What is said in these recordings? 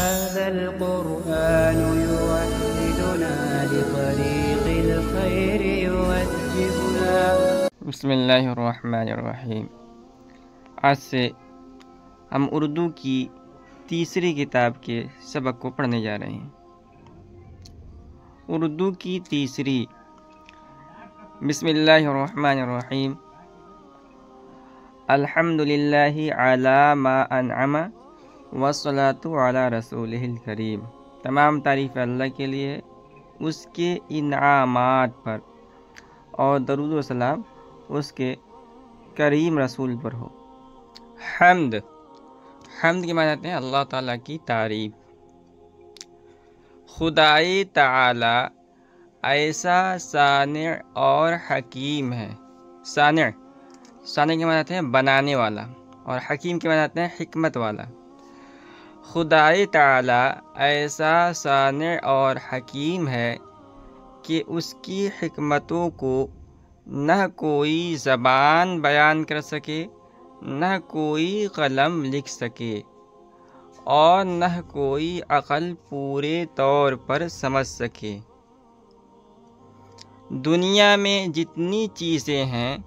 هذا القرآن يوحدنا لطريق الخير يوجهنا. بسم اللہ الرحمن الرحیم۔ آج سے ہم اردو کی تیسری کتاب کے سبق کو پڑھنے جا رہے ہیں۔ اردو کی تیسری، بسم اللہ الرحمن الرحیم۔ الحمد للہ علی ما انعم والصلاۃ علی رسولہ الکریم۔ تمام تعریف اللہ کے لیے اس کے انعامات پر، اور درود و سلام اس کے کریم رسول پر ہو۔ حمد کے معنی ہوتے ہیں اللہ تعالیٰ کی تعریف۔ خدائے تعالی ایسا صانع اور حکیم ہے۔ صانع کے معنی ہوتے ہیں بنانے والا، اور حکیم کے معنی ہوتے ہیں حکمت والا۔ خدائے تعالی ایسا صانع اور حکیم ہے کہ اس کی حکمتوں کو نہ کوئی زبان بیان کر سکے، نہ کوئی قلم لکھ سکے، اور نہ کوئی عقل پورے طور پر سمجھ سکے۔ دنیا میں جتنی چیزیں ہیں،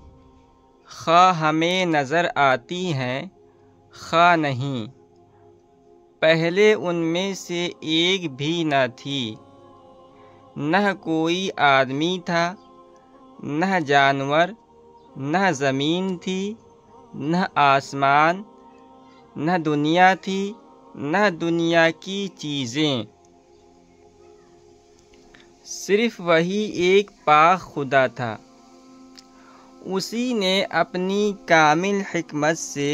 خواہ ہمیں نظر آتی ہیں خواہ نہیں، پہلے ان میں سے ایک بھی نہ تھی۔ نہ کوئی آدمی تھا، نہ جانور، نہ زمین تھی، نہ آسمان، نہ دنیا تھی، نہ دنیا کی چیزیں، صرف وہی ایک پاک خدا تھا۔ اسی نے اپنی کامل حکمت سے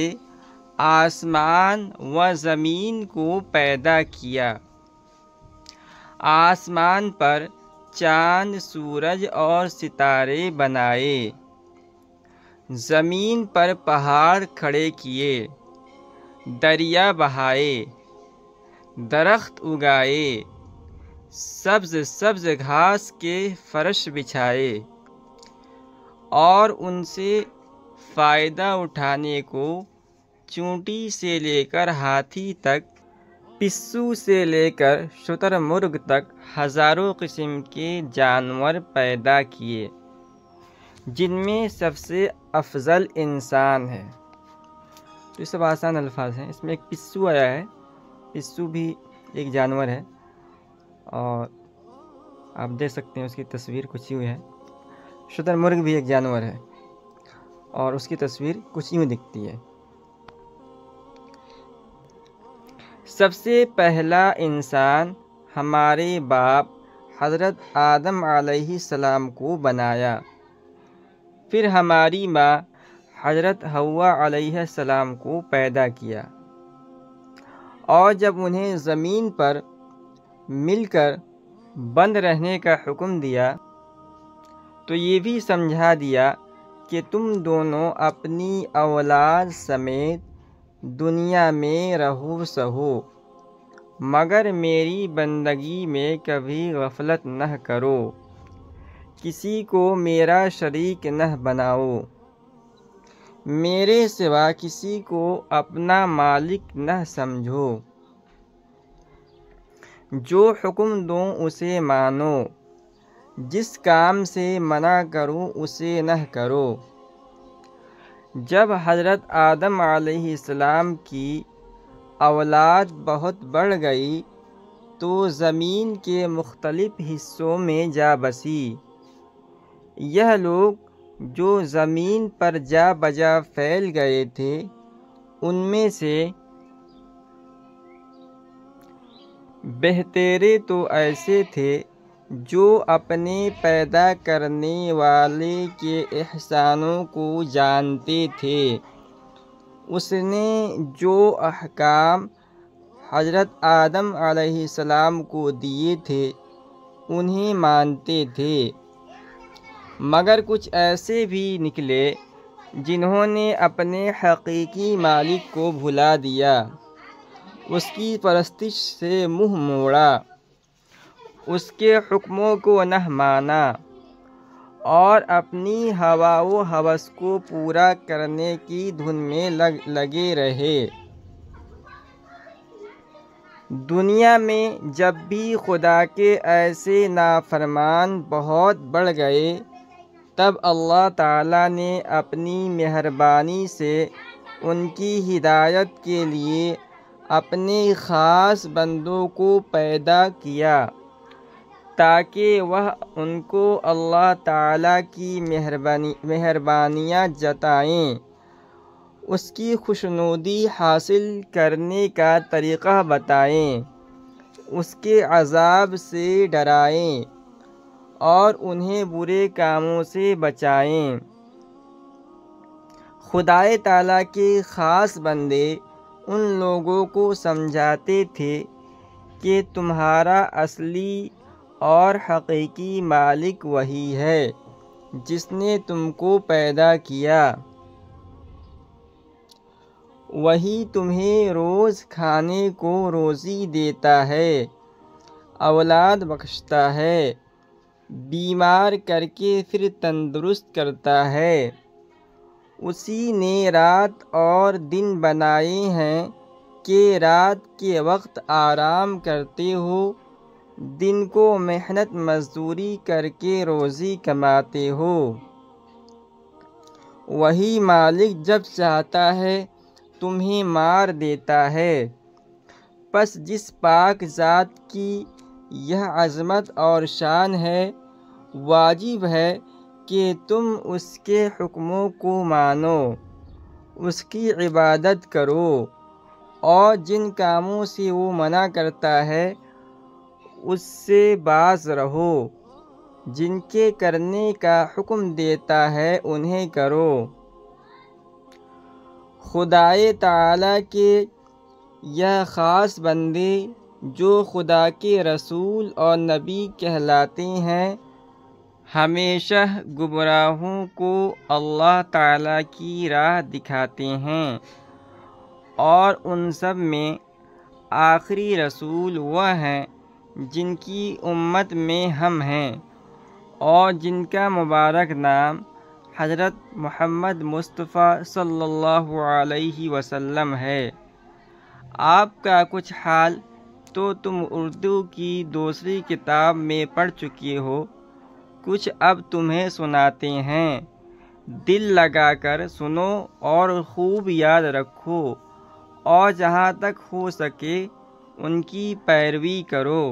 آسمان و زمین کو پیدا کیا۔ آسمان پر چاند، سورج اور ستارے بنائے، زمین پر پہاڑ کھڑے کیے، دریا بہائے، درخت اگائے، سبز گھاس کے فرش بچھائے، اور ان سے فائدہ اٹھانے کو چونٹی سے لے کر ہاتھی تک، پسو سے لے کر شتر مرغ تک ہزاروں قسم کے جانور پیدا کیے، جن میں سب سے افضل انسان ہے۔ تو یہ سب آسان الفاظ ہیں۔ اس میں ایک پسو آیا ہے، پسو بھی ایک جانور ہے، اور آپ دیکھ سکتے ہیں اس کی تصویر کچھ یوں ہے۔ شتر مرغ بھی ایک جانور ہے، اور اس کی تصویر کچھ یوں دکھتی ہے۔ سب سے پہلا انسان ہمارے باپ حضرت آدم علیہ السلام کو بنایا، پھر ہماری ماں حضرت حوا علیہ السلام کو پیدا کیا، اور جب انہیں زمین پر مل کر بند رہنے کا حکم دیا تو یہ بھی سمجھا دیا کہ تم دونوں اپنی اولاد سمیت دنیا میں رہو سہو، مگر میری بندگی میں کبھی غفلت نہ کرو، کسی کو میرا شریک نہ بناؤ، میرے سوا کسی کو اپنا مالک نہ سمجھو، جو حکم دوں اسے مانو، جس کام سے منع کروں اسے نہ کرو۔ جب حضرت آدم علیہ السلام کی اولاد بہت بڑھ گئی تو زمین کے مختلف حصوں میں جا بسی۔ یہ لوگ جو زمین پر جا بجا پھیل گئے تھے، ان میں سے بہترے تو ایسے تھے جو اپنے پیدا کرنے والے کے احسانوں کو جانتے تھے۔ اس نے جو احکام حضرت آدم علیہ السلام کو دیے تھے انہیں مانتے تھے، مگر کچھ ایسے بھی نکلے جنہوں نے اپنے حقیقی مالک کو بھلا دیا، اس کی پرستش سے منہ موڑا، اس کے حکموں کو نہ مانا، اور اپنی ہوا و ہوس کو پورا کرنے کی دھن میں لگے رہے۔ دنیا میں جب بھی خدا کے ایسے نافرمان بہت بڑھ گئے تب اللہ تعالیٰ نے اپنی مہربانی سے ان کی ہدایت کے لیے اپنے خاص بندوں کو پیدا کیا تاکہ وہ ان کو اللہ تعالیٰ کی مہربانیاں جتائیں، اس کی خوشنودی حاصل کرنے کا طریقہ بتائیں، اس کے عذاب سے ڈرائیں اور انہیں برے کاموں سے بچائیں۔ خدائے تعالیٰ کے خاص بندے ان لوگوں کو سمجھاتے تھے کہ تمہارا اصلی اور حقیقی مالک وہی ہے جس نے تم کو پیدا کیا، وہی تمہیں روز کھانے کو روزی دیتا ہے، اولاد بخشتا ہے، بیمار کر کے پھر تندرست کرتا ہے، اسی نے رات اور دن بنائے ہیں کہ رات کے وقت آرام کرتے ہو، دن کو محنت مزدوری کر کے روزی کماتے ہو۔ وہی مالک جب چاہتا ہے تمہیں مار دیتا ہے۔ پس جس پاک ذات کی یہ عظمت اور شان ہے، واجب ہے کہ تم اس کے حکموں کو مانو، اس کی عبادت کرو اور جن کاموں سے وہ منع کرتا ہے اس سے باز رہو، جن کے کرنے کا حکم دیتا ہے انہیں کرو۔ خدائے تعالیٰ کے یہ خاص بندے جو خدا کے رسول اور نبی کہلاتے ہیں، ہمیشہ گمراہوں کو اللہ تعالیٰ کی راہ دکھاتے ہیں، اور ان سب میں آخری رسول وہ ہیں جن کی امت میں ہم ہیں اور جن کا مبارک نام حضرت محمد مصطفیٰ صلی اللہ علیہ وسلم ہے۔ آپ کا کچھ حال تو تم اردو کی دوسری کتاب میں پڑھ چکے ہو، کچھ اب تمہیں سناتے ہیں، دل لگا کر سنو اور خوب یاد رکھو، اور جہاں تک ہو سکے ان کی پیروی کرو۔